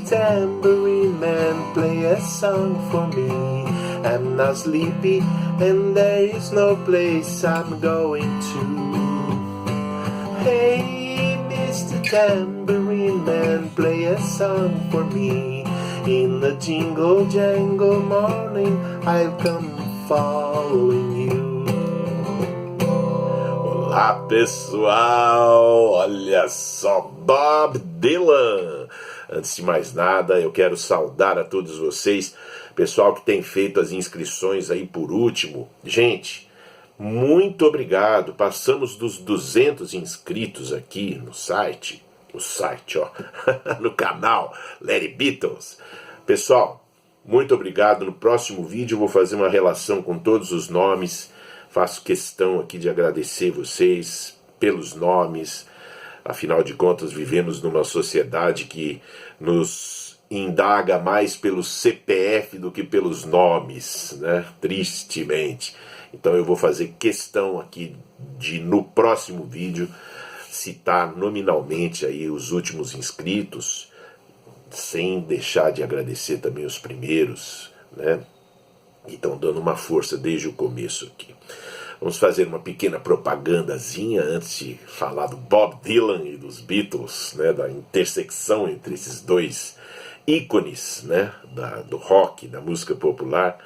tambourine man, play a song for me. I'm not sleepy and there is no place I'm going to. Hey, Mr. Tambourine Man, play a song for me. In the jingle jangle morning, I'll come following you. Olá pessoal, olha só, Bob Dylan. Antes de mais nada, eu quero saudar a todos vocês, pessoal que tem feito as inscrições aí por último. Gente, muito obrigado, passamos dos 200 inscritos aqui no site, no canal Larry Beatles. Pessoal, muito obrigado. No próximo vídeo eu vou fazer uma relação com todos os nomes. Faço questão aqui de agradecer vocês pelos nomes. Afinal de contas, vivemos numa sociedade que nos indaga mais pelo CPF do que pelos nomes, né? Tristemente. Então eu vou fazer questão aqui de, no próximo vídeo, citar nominalmente aí os últimos inscritos, sem deixar de agradecer também os primeiros, né? Que estão dando uma força desde o começo aqui. Vamos fazer uma pequena propagandazinha antes de falar do Bob Dylan e dos Beatles, né, da intersecção entre esses dois ícones, né, do rock, da música popular.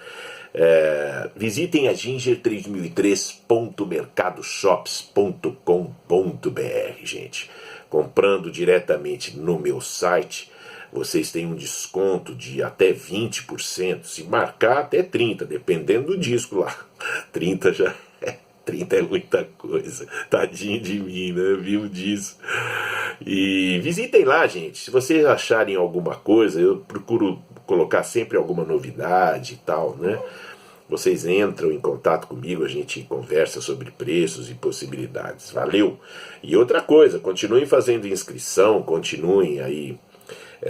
Visitem a ginger3003.mercadoshops.com.br, gente. Comprando diretamente no meu site, vocês têm um desconto de até 20%, se marcar até 30%, dependendo do disco lá. 30 já... 30 é muita coisa, tadinho de mim, né? Viu disso. E visitem lá, gente. Se vocês acharem alguma coisa, eu procuro colocar sempre alguma novidade e tal, né? Vocês entram em contato comigo, a gente conversa sobre preços e possibilidades. Valeu! E outra coisa, continuem fazendo inscrição, continuem aí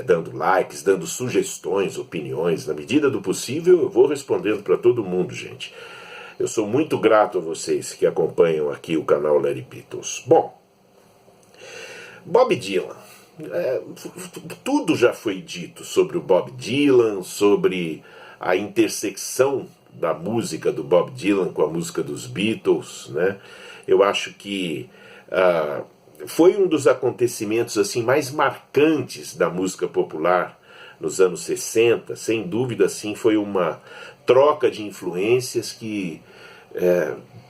dando likes, dando sugestões, opiniões. Na medida do possível, eu vou respondendo para todo mundo, gente. Eu sou muito grato a vocês que acompanham aqui o canal Larry Beatles. Bom, Bob Dylan. Tudo já foi dito sobre o Bob Dylan, sobre a intersecção da música do Bob Dylan com a música dos Beatles, né? Eu acho que foi um dos acontecimentos assim mais marcantes da música popular nos anos 60, sem dúvida, assim, foi uma troca de influências que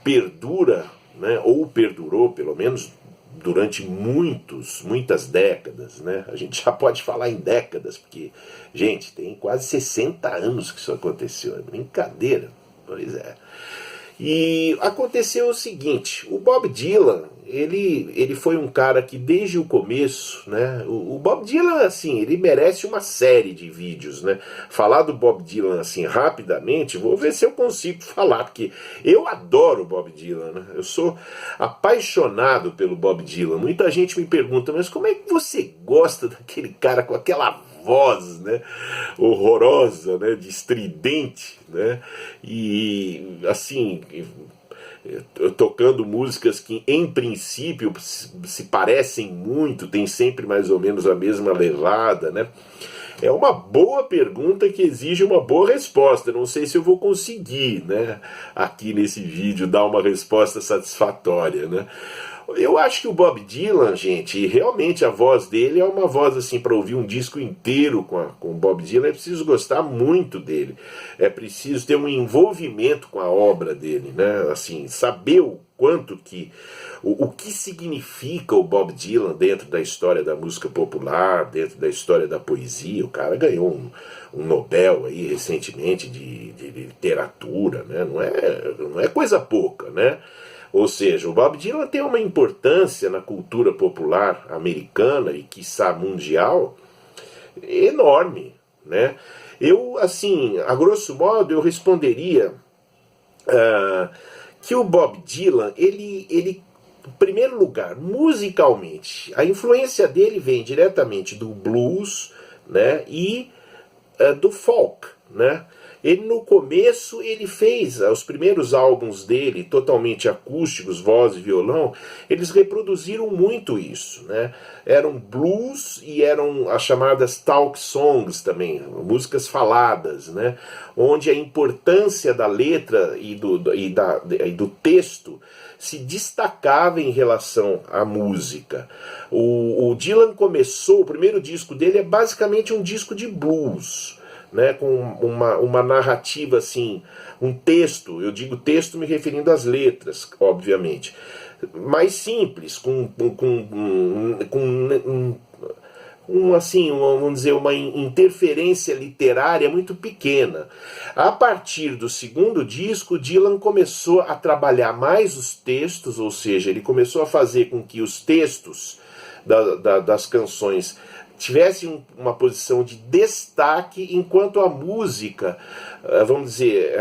perdura, né, ou perdurou, pelo menos, durante muitas décadas, né? A gente já pode falar em décadas, porque, gente, tem quase 60 anos que isso aconteceu, é brincadeira, pois é. E aconteceu o seguinte, o Bob Dylan, ele foi um cara que desde o começo, né, o Bob Dylan, assim, ele merece uma série de vídeos, né. Falar do Bob Dylan, assim, rapidamente, vou ver se eu consigo falar, porque eu adoro o Bob Dylan, né, eu sou apaixonado pelo Bob Dylan. Muita gente me pergunta, mas como é que você gosta daquele cara com aquela voz, né, horrorosa, né, de estridente, né, e assim, tocando músicas que em princípio se parecem muito, tem sempre mais ou menos a mesma levada, né? É uma boa pergunta que exige uma boa resposta. Não sei se eu vou conseguir, né, aqui nesse vídeo dar uma resposta satisfatória, né? Eu acho que o Bob Dylan, gente, realmente a voz dele é uma voz assim, para ouvir um disco inteiro com o Bob Dylan, é preciso gostar muito dele, é preciso ter um envolvimento com a obra dele, né? Assim, saber o quanto que, o que significa o Bob Dylan dentro da história da música popular, dentro da história da poesia. O cara ganhou um Nobel aí recentemente de literatura, né? Não é coisa pouca, né? Ou seja, o Bob Dylan tem uma importância na cultura popular americana e, quiçá, mundial, enorme, né? Eu, assim, a grosso modo, eu responderia que o Bob Dylan, ele, em primeiro lugar, musicalmente, a influência dele vem diretamente do blues, né, e do folk, né? Ele no começo ele fez os primeiros álbuns dele totalmente acústicos, voz e violão, eles reproduziram muito isso, né? Eram blues e eram as chamadas talk songs também, músicas faladas, né? Onde a importância da letra e do texto se destacava em relação à música. O Dylan começou, o primeiro disco dele é basicamente um disco de blues, né, com uma narrativa assim, um texto, eu digo texto me referindo às letras, obviamente, mais simples, vamos dizer, uma interferência literária muito pequena. A partir do segundo disco, Dylan começou a trabalhar mais os textos, ou seja, ele começou a fazer com que os textos das canções tivessem uma posição de destaque, enquanto a música, vamos dizer,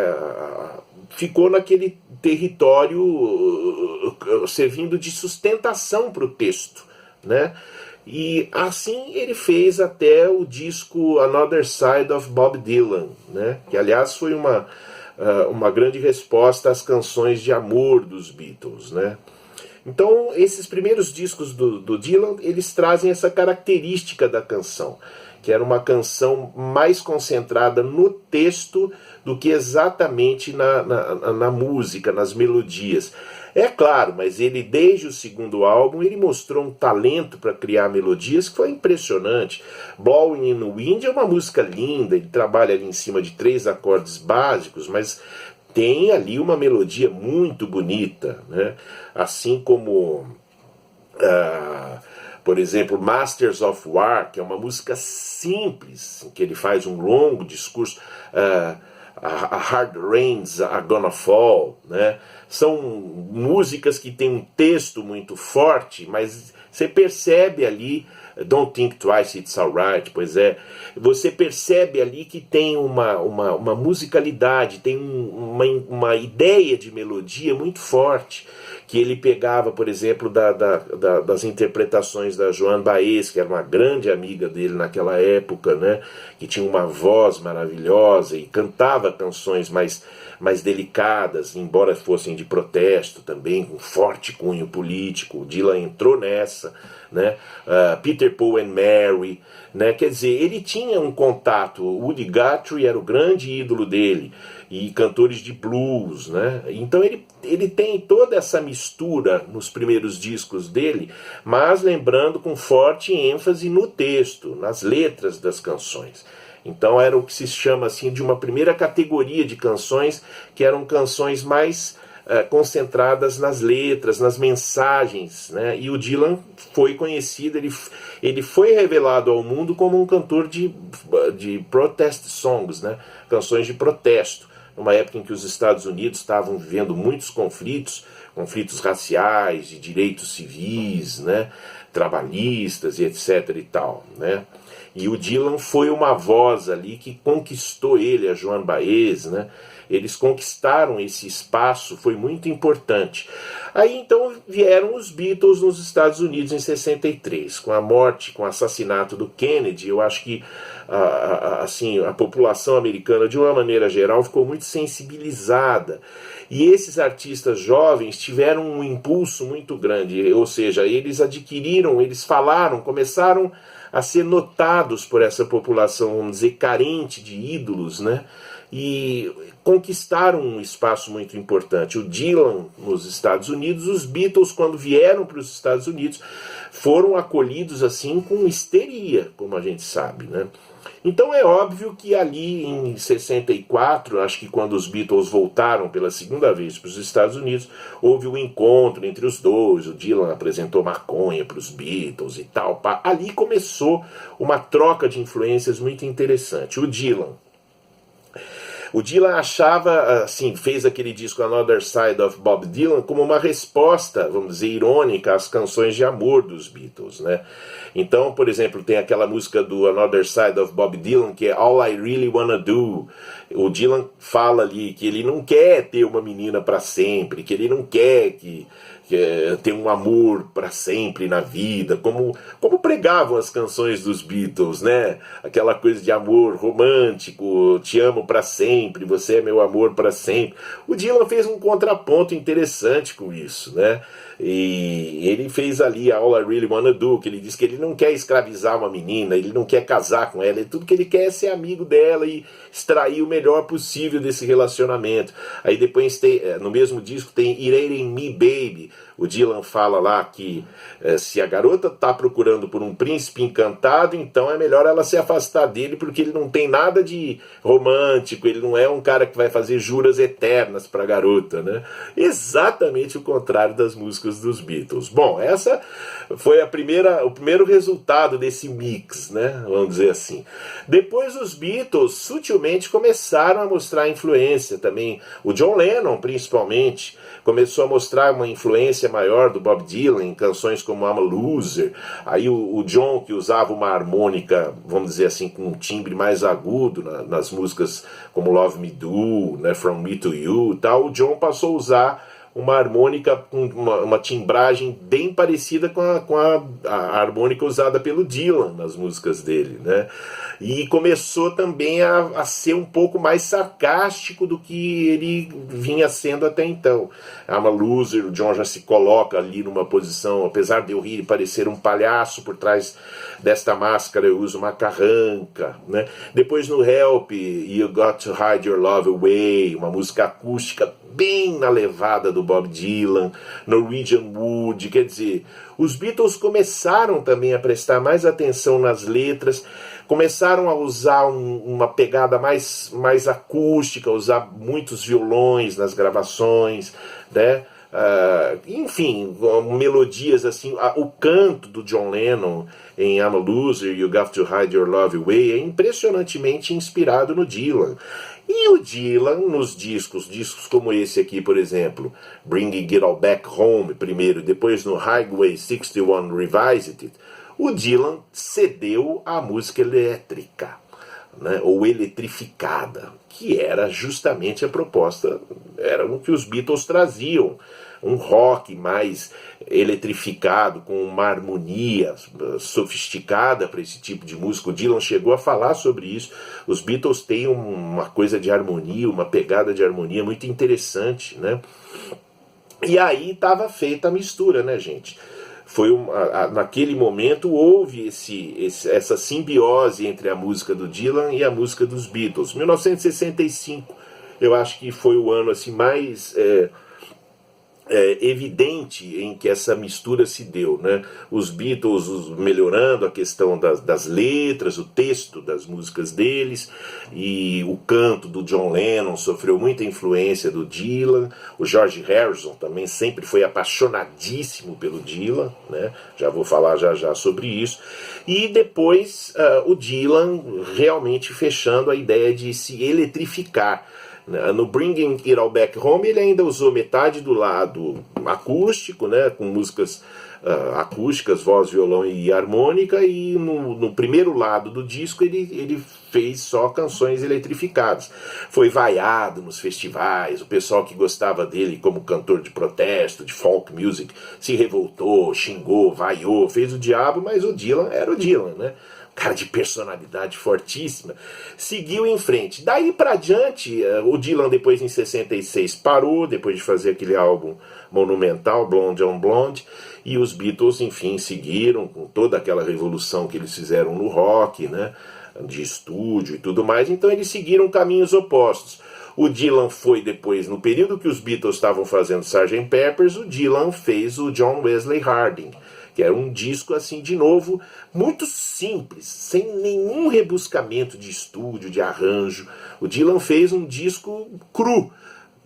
ficou naquele território servindo de sustentação para o texto, né? E assim ele fez até o disco Another Side of Bob Dylan, né? Que aliás foi uma grande resposta às canções de amor dos Beatles, né? Então esses primeiros discos do Dylan, eles trazem essa característica da canção, que era uma canção mais concentrada no texto do que exatamente na música, nas melodias. É claro, mas ele, desde o segundo álbum, ele mostrou um talento para criar melodias que foi impressionante. Blowing in the Wind é uma música linda, ele trabalha ali em cima de 3 acordes básicos, mas tem ali uma melodia muito bonita, né? Assim como, por exemplo, Masters of War, que é uma música simples, em que ele faz um longo discurso, a Hard Rain's Are Gonna Fall, né? São músicas que têm um texto muito forte, mas você percebe ali, Don't Think Twice, It's Alright, pois é, você percebe ali que tem uma musicalidade, tem uma ideia de melodia muito forte, que ele pegava, por exemplo, das interpretações da Joan Baez, que era uma grande amiga dele naquela época, né, que tinha uma voz maravilhosa e cantava canções mais delicadas, embora fossem de protesto também, com forte cunho político. O Dylan entrou nessa, né? Peter, Paul and Mary, né? Quer dizer, ele tinha um contato. O Woody Guthrie era o grande ídolo dele, e cantores de blues, né? Então ele tem toda essa mistura nos primeiros discos dele, mas lembrando com forte ênfase no texto, nas letras das canções. Então era o que se chama assim de uma primeira categoria de canções, que eram canções mais concentradas nas letras, nas mensagens, né? E o Dylan foi conhecido, ele foi revelado ao mundo como um cantor de protest songs, né? Canções de protesto, numa época em que os Estados Unidos estavam vivendo muitos conflitos raciais, de direitos civis, né? Trabalhistas e etc e tal, né? E o Dylan foi uma voz ali que conquistou ele, a Joan Baez, né? Eles conquistaram esse espaço, foi muito importante. Aí então vieram os Beatles nos Estados Unidos em 63, com a morte, com o assassinato do Kennedy. Eu acho que a população americana, de uma maneira geral, ficou muito sensibilizada. E esses artistas jovens tiveram um impulso muito grande, ou seja, eles falaram, começaram a ser notados por essa população, vamos dizer, carente de ídolos, né? E conquistaram um espaço muito importante. O Dylan nos Estados Unidos, os Beatles, quando vieram para os Estados Unidos, foram acolhidos assim com histeria, como a gente sabe, né? Então é óbvio que ali em 64, acho que quando os Beatles voltaram pela segunda vez para os Estados Unidos, houve um encontro entre os dois, o Dylan apresentou maconha para os Beatles e tal. Ali começou uma troca de influências muito interessante. O Dylan achava, assim, fez aquele disco Another Side of Bob Dylan como uma resposta, vamos dizer, irônica às canções de amor dos Beatles, né? Então, por exemplo, tem aquela música do Another Side of Bob Dylan, que é All I Really Wanna Do. O Dylan fala ali que ele não quer ter uma menina para sempre, que ele não quer que ter um amor para sempre na vida, como pregavam as canções dos Beatles, né? Aquela coisa de amor romântico, te amo para sempre, você é meu amor para sempre. O Dylan fez um contraponto interessante com isso, né? E ele fez ali a All I Really Wanna Do, que ele diz que ele não quer escravizar uma menina, ele não quer casar com ela, tudo que ele quer é ser amigo dela e extrair o melhor possível desse relacionamento. Aí depois tem, no mesmo disco tem It Ain't In Me Baby. O Dylan fala lá que se a garota está procurando por um príncipe encantado, então é melhor ela se afastar dele, porque ele não tem nada de romântico, ele não é um cara que vai fazer juras eternas para a garota, né? Exatamente o contrário das músicas dos Beatles. Bom, essa foi o primeiro resultado desse mix, né? Vamos dizer assim. Depois os Beatles sutilmente começaram a mostrar influência também. O John Lennon, principalmente, começou a mostrar uma influência maior do Bob Dylan em canções como I'm a Loser. Aí o John, que usava uma harmônica, vamos dizer assim, com um timbre mais agudo nas músicas como Love Me Do, né, From Me to You e tal, o John passou a usar uma harmônica com uma timbragem bem parecida com a harmônica usada pelo Dylan nas músicas dele, né? E começou também a ser um pouco mais sarcástico do que ele vinha sendo até então. I'm a Loser, o John já se coloca ali numa posição, apesar de eu rir e parecer um palhaço, por trás desta máscara eu uso uma carranca, né? Depois no Help, You Got to Hide Your Love Away, uma música acústica bem na levada do Bob Dylan, Norwegian Wood, quer dizer, os Beatles começaram também a prestar mais atenção nas letras, começaram a usar uma pegada mais acústica, usar muitos violões nas gravações, né? Enfim, melodias assim, o canto do John Lennon em I'm a Loser, You Got to Hide Your Love Away é impressionantemente inspirado no Dylan. E o Dylan, nos discos como esse aqui, por exemplo, Bring It All Back Home, primeiro, depois no Highway 61 Revisited, o Dylan cedeu à música elétrica, né, ou eletrificada, que era justamente a proposta, era o que os Beatles traziam, um rock mais eletrificado, com uma harmonia sofisticada para esse tipo de música. O Dylan chegou a falar sobre isso. Os Beatles têm uma coisa de harmonia, uma pegada de harmonia muito interessante, né? E aí estava feita a mistura, né, gente? Naquele momento houve essa simbiose entre a música do Dylan e a música dos Beatles. 1965, eu acho que foi o ano assim, mais evidente em que essa mistura se deu, né? Os Beatles melhorando a questão das letras, o texto das músicas deles, e o canto do John Lennon sofreu muita influência do Dylan. O George Harrison também sempre foi apaixonadíssimo pelo Dylan, né? Já vou falar já sobre isso. E depois o Dylan realmente fechando a ideia de se eletrificar. No Bringing It All Back Home ele ainda usou metade do lado acústico, né, com músicas acústicas, voz, violão e harmônica, e no primeiro lado do disco ele fez só canções eletrificadas. Foi vaiado nos festivais, o pessoal que gostava dele como cantor de protesto, de folk music, se revoltou, xingou, vaiou, fez o diabo, mas o Dylan era o Dylan, né? Cara de personalidade fortíssima, seguiu em frente. Daí pra diante, o Dylan depois em 66 parou, depois de fazer aquele álbum monumental, Blonde on Blonde, e os Beatles, enfim, seguiram com toda aquela revolução que eles fizeram no rock, né, de estúdio e tudo mais, então eles seguiram caminhos opostos. O Dylan foi depois, no período que os Beatles estavam fazendo Sgt. Pepper's, o Dylan fez o John Wesley Harding, que era um disco, assim, de novo, muito simples, sem nenhum rebuscamento de estúdio, de arranjo. O Dylan fez um disco cru,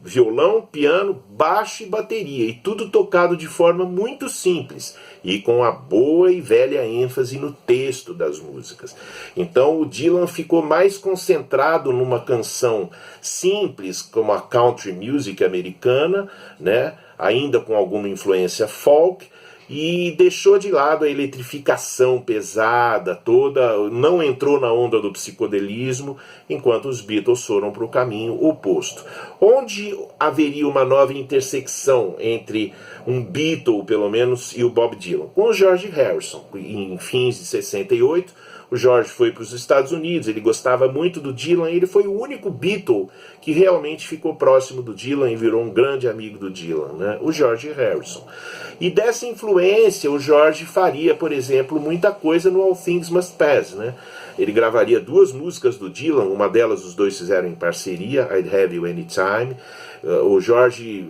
violão, piano, baixo e bateria, e tudo tocado de forma muito simples, e com a boa e velha ênfase no texto das músicas. Então o Dylan ficou mais concentrado numa canção simples, como a country music americana, né, ainda com alguma influência folk, e deixou de lado a eletrificação pesada toda, não entrou na onda do psicodelismo, enquanto os Beatles foram para o caminho oposto. Onde haveria uma nova intersecção entre um Beatle, pelo menos, e o Bob Dylan? Com o George Harrison, em fins de 68, o George foi para os Estados Unidos, ele gostava muito do Dylan, ele foi o único Beatle que realmente ficou próximo do Dylan e virou um grande amigo do Dylan, né? O George Harrison. E dessa influência, o George faria, por exemplo, muita coisa no All Things Must Pass, né? Ele gravaria 2 músicas do Dylan, uma delas os dois fizeram em parceria, I'd Have You Anytime. O George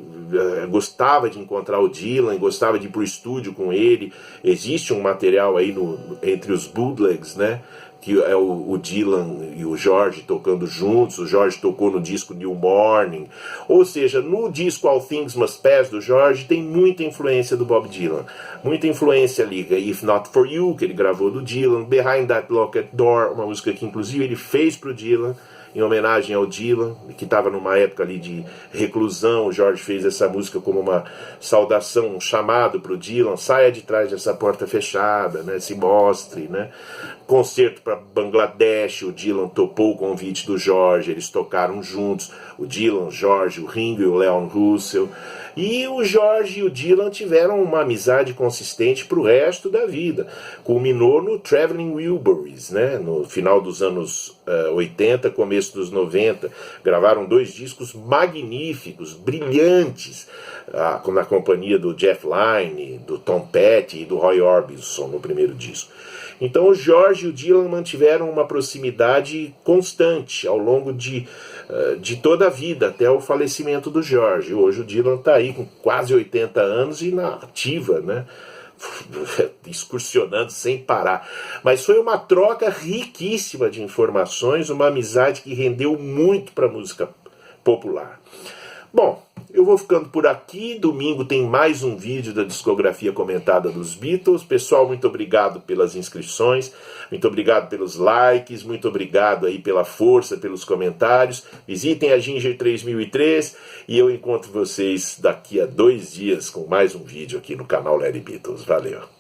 gostava de encontrar o Dylan, gostava de ir para o estúdio com ele. Existe um material aí entre os bootlegs, né? Que é o Dylan e o George tocando juntos. O George tocou no disco New Morning. Ou seja, no disco All Things Must Pass do George tem muita influência do Bob Dylan. Muita influência ali. If Not For You, que ele gravou do Dylan. Behind That Locked Door, uma música que inclusive ele fez para o Dylan, em homenagem ao Dylan, que estava numa época ali de reclusão. O George fez essa música como uma saudação, um chamado para o Dylan: saia de trás dessa porta fechada, né? Se mostre, né? Concerto para Bangladesh, o Dylan topou o convite do George, eles tocaram juntos, o Dylan, o George, o Ringo e o Leon Russell. E o George e o Dylan tiveram uma amizade consistente para o resto da vida. Culminou no Traveling Wilburys, né? No final dos anos 80, começo dos 90. Gravaram 2 discos magníficos, brilhantes, na companhia do Jeff Lynne, do Tom Petty e do Roy Orbison no primeiro disco. Então o George e o Dylan mantiveram uma proximidade constante ao longo de toda a vida, até o falecimento do George. Hoje o Dylan está aí com quase 80 anos e na ativa, né? Excursionando sem parar. Mas foi uma troca riquíssima de informações, uma amizade que rendeu muito para a música popular. Bom, eu vou ficando por aqui. Domingo tem mais um vídeo da discografia comentada dos Beatles. Pessoal, muito obrigado pelas inscrições, muito obrigado pelos likes, muito obrigado aí pela força, pelos comentários. Visitem a Ginger 3003 e eu encontro vocês daqui a 2 dias com mais um vídeo aqui no canal Larry Beatles. Valeu!